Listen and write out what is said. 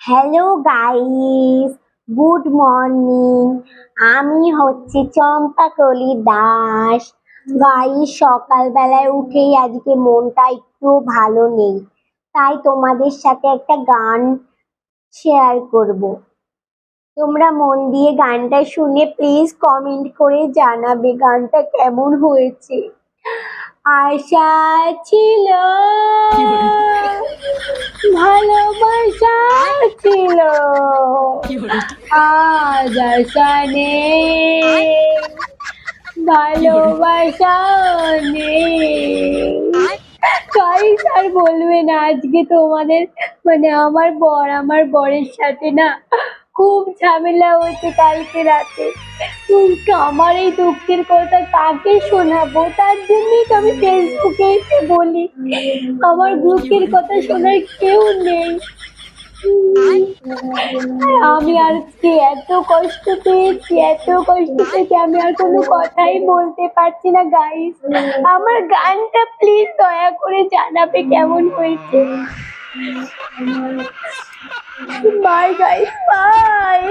Hello guys, good morning. আমি হচ্ছে Champakali Das. Guys, সকালবেলায় উঠেই আজকে মনটা একটু ভালো নেই, তাই তোমাদের সাথে একটা গান শেয়ার করব। তোমরা মন দিয়ে গানটা শুনে প্লিজ কমেন্ট করে জানাবে গানটা কেমন হয়েছে। আশা ছিল, ভালোবাসা ছিল, আজ আশা নেই, ভালোবাসা নেই। গাইস, আর বলবে না, আজকে তোমাদের আমার বরের সাথে না খুব ঝামেলা হয়েছে কালকে রাতে। আমার এই দুঃখের কথা কাকে শোনাবো, তার জন্যই তো আমি ফেসবুকে এসে বলি। আমার দুঃখের কথা শোনার কেউ নেই। আমি আজকে এত কষ্ট পেয়েছি, আমি আর কোনো কথাই বলতে পারছি না গাইস। আমার গানটা প্লিজ দয়া করে জানাবে কেমন হয়েছে। Bye guys, by.